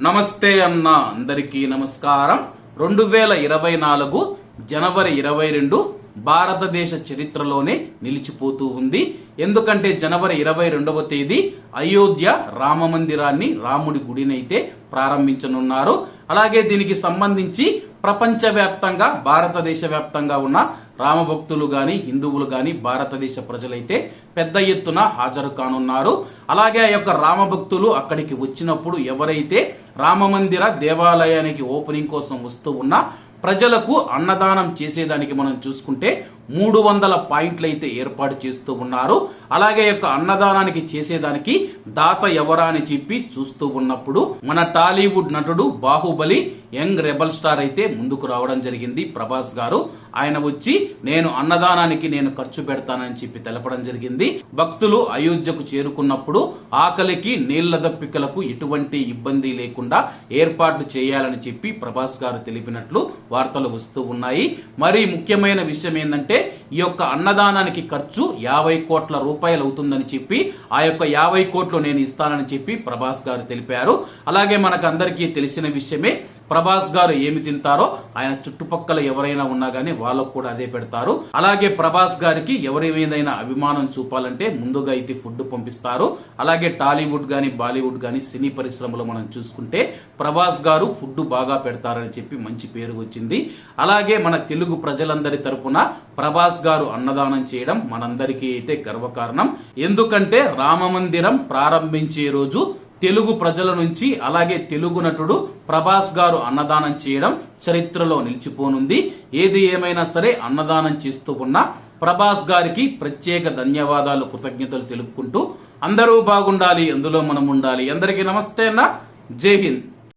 నమస్తే అన్న అందరికీ నమస్కారం. 2024 జనవరి 22 భారతదేశ చరిత్రలోనే నిలిచిపోతూ ఉంది. ఎందుకంటే జనవరి 22వ తేదీ అయోధ్య రామ మందిరాన్ని, రాముడి గుడినైతే ప్రారంభించనున్నారు. అలాగే దీనికి సంబంధించి ప్రపంచవ్యాప్తంగా, భారతదేశ వ్యాప్తంగా ఉన్న రామభక్తులు గాని, హిందువులు గాని, భారతదేశ ప్రజలైతే పెద్ద ఎత్తున హాజరు కానున్నారు. అలాగే ఆ యొక్క రామభక్తులు అక్కడికి వచ్చినప్పుడు ఎవరైతే రామమందిర దేవాలయానికి ఓపెనింగ్ కోసం వస్తూ ఉన్నా ప్రజలకు అన్నదానం చేసేదానికి మనం చూసుకుంటే 300 పాయింట్లు అయితే ఏర్పాటు చేస్తూ ఉన్నారు. అలాగే యొక్క అన్నదానానికి చేసేదానికి దాత ఎవరా అని చెప్పి చూస్తూ ఉన్నప్పుడు మన టాలీవుడ్ నటుడు బాహుబలి యంగ్ రెబల్ స్టార్ అయితే ముందుకు రావడం జరిగింది. ప్రభాస్ గారు ఆయన వచ్చి నేను అన్నదానానికి నేను ఖర్చు పెడతానని చెప్పి తెలపడం జరిగింది. భక్తులు అయోధ్యకు చేరుకున్నప్పుడు ఆకలికి, నీళ్ల దప్పికలకు ఎటువంటి ఇబ్బంది లేకుండా ఏర్పాట్లు చేయాలని చెప్పి ప్రభాస్ గారు తెలిపినట్లు వార్తలు వస్తూ ఉన్నాయి. మరి ముఖ్యమైన విషయం ఏంటంటే ఈ యొక్క అన్నదానానికి ఖర్చు 50 కోట్ల రూపాయలు అవుతుందని చెప్పి, ఆ యొక్క 50 కోట్లు నేను ఇస్తానని చెప్పి ప్రభాస్ గారు తెలిపారు. అలాగే మనకు అందరికీ తెలిసిన విషయమే, ప్రభాస్ గారు ఏమి తింటారో ఆయన చుట్టుపక్కల ఎవరైనా ఉన్నా గానీ వాళ్ళకు కూడా అదే పెడతారు. అలాగే ప్రభాస్ గారికి ఎవరి మీదైనా అభిమానం చూపాలంటే ముందుగా అయితే ఫుడ్ పంపిస్తారు. అలాగే టాలీవుడ్ గాని, బాలీవుడ్ గాని, సినీ పరిశ్రమలో మనం చూసుకుంటే ప్రభాస్ గారు ఫుడ్ బాగా పెడతారని చెప్పి మంచి పేరు వచ్చింది. అలాగే మన తెలుగు ప్రజలందరి తరపున ప్రభాస్ గారు అన్నదానం చేయడం మనందరికీ అయితే గర్వకారణం. ఎందుకంటే రామ మందిరం ప్రారంభించే రోజు తెలుగు ప్రజల నుంచి, అలాగే తెలుగు నటుడు ప్రభాస్ గారు అన్నదానం చేయడం చరిత్రలో నిలిచిపోనుంది. ఏది ఏమైనా సరే అన్నదానం చేస్తూ ఉన్న ప్రభాస్ గారికి ప్రత్యేక ధన్యవాదాలు, కృతజ్ఞతలు తెలుపుకుంటూ అందరూ బాగుండాలి, అందులో మనం ఉండాలి. అందరికీ నమస్తే అన్న, జై హింద్.